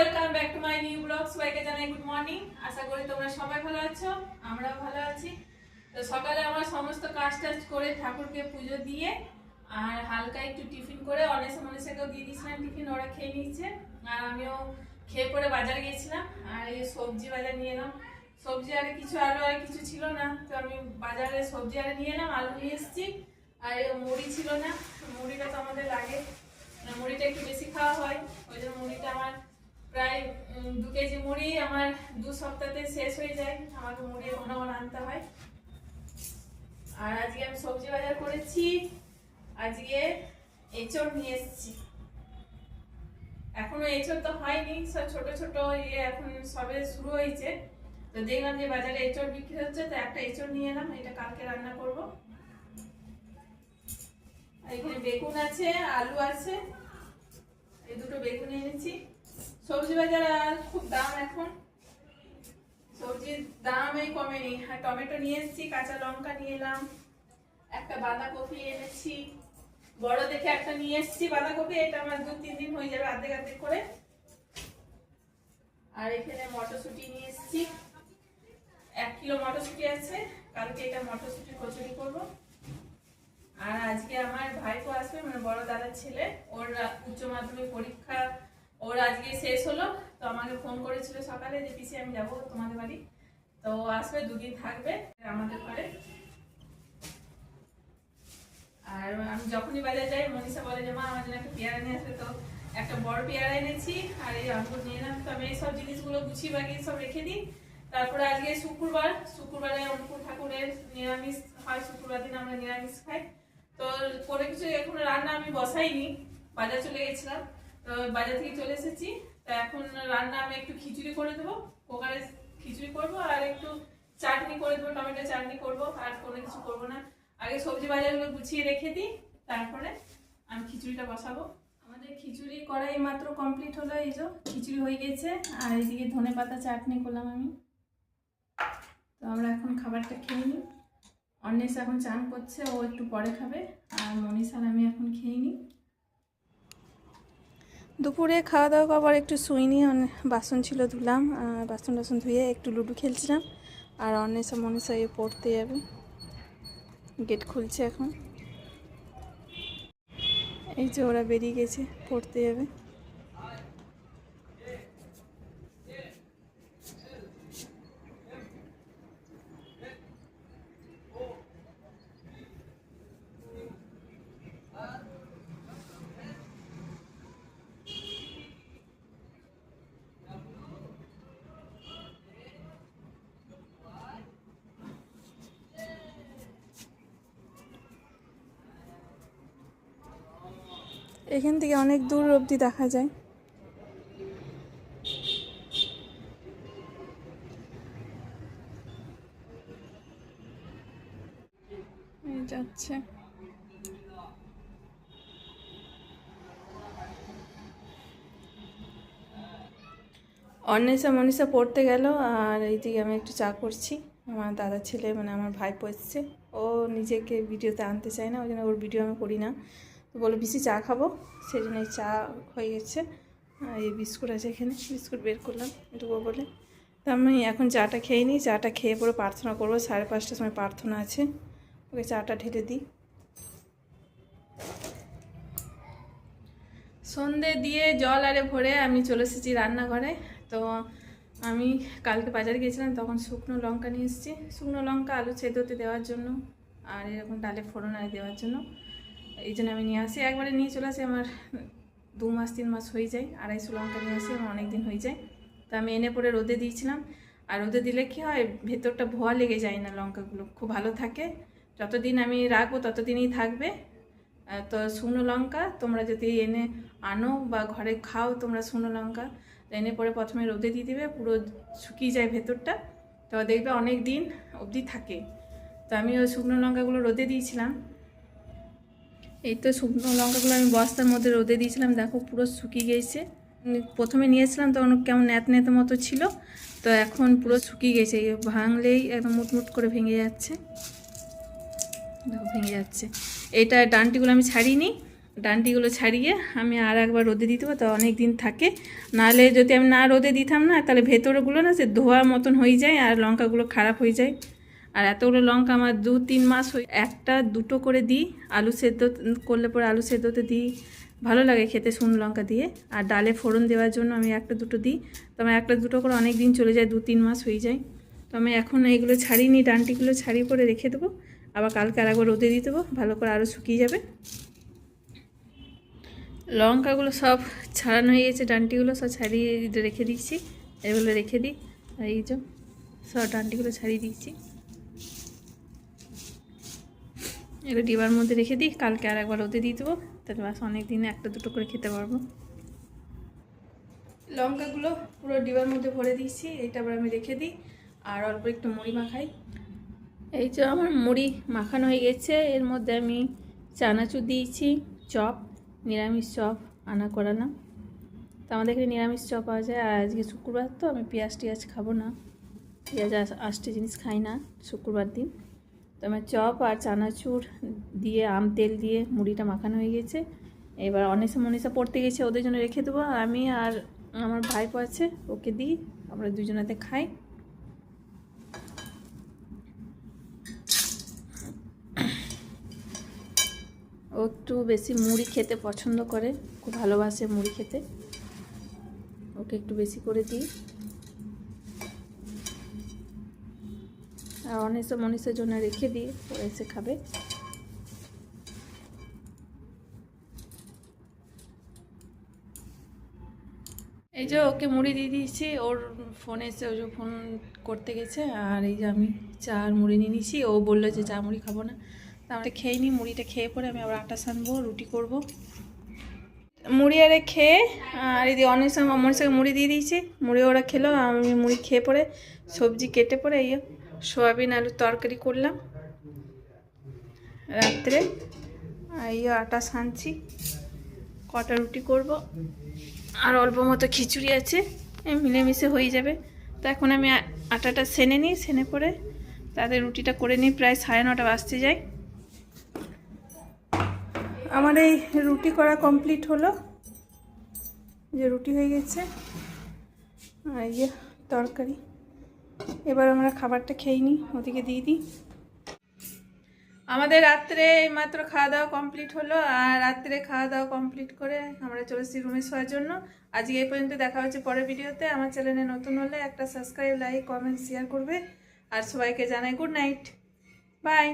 Welcome back to my new blog. সবাইকে জানাই good morning. আশা করি তোমরা সবাই ভালো আছো, আমরাও ভালো আছি। তো সকালে আমরা সমস্ত কাজ টাজ করে ঠাকুরকে পুজো দিয়ে আর হালকা একটু টিফিন করে মনীষাকেও দিয়ে দিয়েছিলাম টিফিন, ওরা খেয়ে নিচ্ছে। আর আমিও খেয়ে পরে বাজারে গিয়েছিলাম আর এই সবজি বাজার নিয়ে এলাম। সবজি আর কিছু ছিল না, তো আমি বাজারে সবজি নিয়ে এলাম। আলু নিয়ে এসেছি আর মুড়ি ছিল না, মুড়িটা তো আমাদের লাগে, মুড়িটা একটু বেশি খাওয়া হয়, ওই জন্য মুড়িটা আমার প্রায় 2 কেজি মুড়ি আমার 2 সপ্তাহতে শেষ হয়ে যায়। আমাকে মুড়ি ঘন ঘন আনতে হয়। আর আজকে আমি সবজি বাজার করেছি, আজকে এঁচড় নিয়ে এসেছি। এখনো এঁচড় তো হয়নি, সব ছোট ছোট এখন সবে শুরু হয়েছে। তো দেখলাম যে বাজারে এঁচড় বিক্রি হচ্ছে, তো একটা এঁচড় নিয়ে এলাম, এটা কালকে রান্না করব। এখানে বেগুন আছে, আলু আছে, এই দুটো বেগুন এনেছি। সবজি বাজার আর খুব দাম, এখন সবজির দামই কমেনি। আর টমেটো নিয়ে এসেছি, কাঁচা লঙ্কা নিয়ে এলাম, একটা বাঁধাকপি এনেছি, বড় দেখে একটা নিয়ে এসেছি বাঁধাকপি, এটা আমার 2-3 দিন হয়ে যাবে অর্ধেক অর্ধেক করে। আর এখানে মটরশুঁটি নিয়ে এসেছি, 1 কিলো মটরশুঁটি আছে, কালকে এটা মটরশুঁটি কচুরি করবো। আর আজকে আমার ভাইপো আসবে, মানে বড় দাদার ছেলে, ওর উচ্চ মাধ্যমিক পরীক্ষা ওর আজকে শেষ হলো। তো আমাকে ফোন করেছিল সকালে যে পিসি আমি যাবো তোমাদের বাড়ি, তো আসবে, 2 দিন থাকবে আমাদের ঘরে। আর আমি যখনই বাজার যাই মনীষা বলে যে মা আমার জন্য একটা পেয়ারা নিয়ে আসবে, তো একটা বড় পেয়ারা এনেছি আর এই আঙ্গুর নিয়ে এলাম। তো আমি এইসব জিনিসগুলো গুছিয়ে বাগিয়ে সব রেখে দিই। তারপরে আজকে শুক্রবারে অনুকূল ঠাকুরের নিরামিষ হয়, শুক্রবার দিন আমরা নিরামিষ খাই। তো পরে কিছু এখনো রান্না আমি বসাইনি, বাজার চলে গেছিলাম, তো বাজার থেকে চলে এসেছি। তো এখন রান্না আমি একটু খিচুড়ি করে দেবো, কুকারে খিচুড়ি করব আর একটু চাটনি করে দেবো, টমেটো চাটনি করব, আর কোনো কিছু করব না। আগে সবজি বাজারগুলো গুছিয়ে রেখে দিই, তারপরে আমি খিচুড়িটা বসাবো। আমাদের খিচুড়ি করাই মাত্র কমপ্লিট হলো, এই যে খিচুড়ি হয়ে গেছে। আর এইদিকে ধনেপাতা চাটনি করলাম আমি। তো আমরা এখন খাবারটা খেয়ে নিই। অন্বেষ এখন চান করছে, ও একটু পরে খাবে, আর মনীষার আমি এখন খেয়ে নিই। দুপুরে খাওয়া দাওয়া করার একটু শুইনি, বাসন ছিল ধুলাম, বাসন ধুয়ে একটু লুডো খেলছিলাম। আর অন্বেষা মনীষা পড়তে যাবে, গেট খুলছে এখন, এই যে ওরা বেরিয়ে গেছে, পড়তে যাবে। এখান থেকে অনেক দূর অবধি দেখা যায়। যাচ্ছে অন্বেষা মনীষা পড়তে গেল, আর এইদিকে আমি একটু চা করছি। আমার দাদার ছেলে, মানে আমার ভাইপো এসছে, ও নিজেকে ভিডিওতে আনতে চায় না, ওই জন্য ওর ভিডিও আমি করি না। তো বলো বেশি চা খাবো, সেই জন্য চা হয়ে গেছে। এই বিস্কুট আছে, এখানে বিস্কুট বের করলাম এটুকু বলে। তো আমি এখন চাটা খেয়ে নিই, চাটা খেয়ে পরে প্রার্থনা করবো, 5:30টার সময় প্রার্থনা আছে, ওকে চাটা ঢেলে দিই। সন্ধে দিয়ে জল আরে ভরে আমি চলে এসেছি রান্নাঘরে। তো আমি কালকে বাজারে গিয়েছিলাম, তখন শুকনো লঙ্কা নিয়ে এসেছি, শুকনো লঙ্কা আলু সেদ্ধতে দেওয়ার জন্য আর এরকম ডালে ফোড়ন দেওয়ার জন্য। এই জন্য আমি নিয়ে আসি, একবারে নিয়ে চলে আসি, আমার 2 মাস 3 মাস হয়ে যায়। 250 লঙ্কা নিয়ে আসি, আমার অনেক দিন হয়ে যায়। তো আমি এনে পরে রোদে দিয়েছিলাম, আর রোদে দিলে কী হয়, ভেতরটা ভোয়া লেগে যায় না, লঙ্কাগুলো খুব ভালো থাকে, যতদিন আমি রাখবো ততদিনই থাকবে। তো শুকনো লঙ্কা তোমরা যদি এনে আনো বা ঘরে খাও তোমরা, শুকনো লঙ্কা এনে পরে প্রথমে রোদে দিয়ে দেবে, পুরো শুকিয়ে যায় ভেতরটা, তো দেখবে অনেক দিন অবধি থাকে। তো আমি ওই শুকনো লঙ্কাগুলো রোদে দিয়েছিলাম। এই তো শুকনো লঙ্কাগুলো আমি বস্তার মধ্যে রোদে দিয়েছিলাম, দেখো পুরো শুকিয়ে গেছে। প্রথমে নিয়েছিলাম তখন কেমন ন্যাত মতো ছিল, তো এখন পুরো শুকিয়ে গেছে, ভাঙলেই একদম মুটমুট করে ভেঙে যাচ্ছে, দেখো ভেঙে যাচ্ছে। এইটা ডান্টিগুলো আমি ছাড়িনি, ডান্টিগুলো ছাড়িয়ে আমি আর একবার রোদে দিতে পারবো, তো অনেক দিন থাকে। নাহলে যদি আমি না রোদে দিতাম না, তাহলে ভেতরগুলো না সে ধোয়া মতন হয়ে যায় আর লঙ্কাগুলো খারাপ হয়ে যায়। আর এতগুলো লঙ্কা আমার 2-3 মাস একটা দুটো করে দিই, আলু সেদ্ধ করলে পরে আলু সেদ্ধতে দিই, ভালো লাগে খেতে শুকনো লঙ্কা দিয়ে। আর ডালে ফোড়ন দেওয়ার জন্য আমি একটা দুটো দিই, তো আমার একটা দুটো করে অনেক দিন চলে যায়, 2-3 মাস হয়ে যায়। তো আমি এখন এইগুলো ছাড়িয়ে ডান্টিগুলো ছাড়িয়ে পরে রেখে দেবো, আবার কালকে আরেকবার রোদে দিয়ে দেবো, ভালো করে আরও শুকিয়ে যাবে। লঙ্কাগুলো সব ছাড়ানো হয়ে গেছে, ডান্টিগুলো সব ছাড়িয়ে রেখে দিচ্ছি, এগুলো রেখে দিই। আর এই যে সব ডান্টিগুলো ছাড়িয়ে দিচ্ছি, এগুলো ডিবার মধ্যে রেখে দিই, কালকে আর একবার রোদে দিয়ে দেবো, তাহলে বাস অনেক দিনে একটা দুটো করে খেতে পারবো। লঙ্কাগুলো পুরো ডিবার মধ্যে ভরে দিচ্ছি, এইটা আবার আমি রেখে দিই। আর অল্প একটু মুড়ি মাখাই। এই যে আমার মুড়ি মাখানো হয়ে গেছে, এর মধ্যে আমি চানাচুর দিয়েছি, চপ, নিরামিষ চপ আনা করানো। তো আমাদের এখানে নিরামিষ চপ পাওয়া যায়। আর আজকে শুক্রবার, তো আমি পেঁয়াজ টিয়াজ খাবো না, পেঁয়াজ আষ্টে জিনিস খাই না শুক্রবার দিন। তো আমার চপ আর চানাচুর দিয়ে আম তেল দিয়ে মুড়িটা মাখানো হয়ে গেছে। এবার অনেসা মনীষা পড়তে গেছে, ওদের জন্য রেখে দেবো। আমি আর আমার ভাইপো আছে, ওকে দিই, আমরা দুজনাতে খাই। ও একটু বেশি মুড়ি খেতে পছন্দ করে, খুব ভালোবাসে মুড়ি খেতে, ওকে একটু বেশি করে দিই। আর অনেসা মনীষার জন্য রেখে দিই, ও এসে খাবে। এই যে ওকে মুড়ি দিয়ে দিয়েছি, ওর ফোনে এসে ও যে ফোন করতে গেছে। আর এই যে আমি চা আর মুড়ি নিয়ে নিয়েছি, ও বললো যে চা মুড়ি খাবো না, তা আমরা খেয়ে নিই। মুড়িটা খেয়ে পরে আমি আবার আটা সানবো, রুটি করব। মুড়ি আরে খেয়ে আর এই অনেক সময় মনীষাকে মুড়ি দিয়ে দিয়েছি, মুড়ি ওরা খেলো, আমি মুড়ি খেয়ে পরে সবজি কেটে পরে এই সোয়াবিন আলুর তরকারি করলাম রাত্রে। এই আটা সানছি, কটা রুটি করব, আর অল্প মতো খিচুড়ি আছে, মিলেমিশে হয়ে যাবে। তো এখন আমি আটাটা সেনে নিই, সেনে পরে তাদের রুটিটা করে নিই, প্রায় 9:30 বাজতে যায়। আমার এই রুটি করা কমপ্লিট হলো, যে রুটি হয়ে গেছে আর এই যে তরকারি। এবার আমরা খাবারটা খেয়ে নিই, ওদিকে দিয়ে দিই। আমাদের রাত্রে মাত্র খাওয়া দাওয়া কমপ্লিট হলো, আর রাত্রে খাওয়া দাওয়া কমপ্লিট করে আমরা চলে এসেছি রুমে শোয়ার জন্য। আজকে এই পর্যন্ত, দেখা হচ্ছে পরের ভিডিওতে। আমার চ্যানেলে নতুন হলে একটা সাবস্ক্রাইব, লাইক, কমেন্ট, শেয়ার করবে। আর সবাইকে জানাই গুড নাইট, বাই।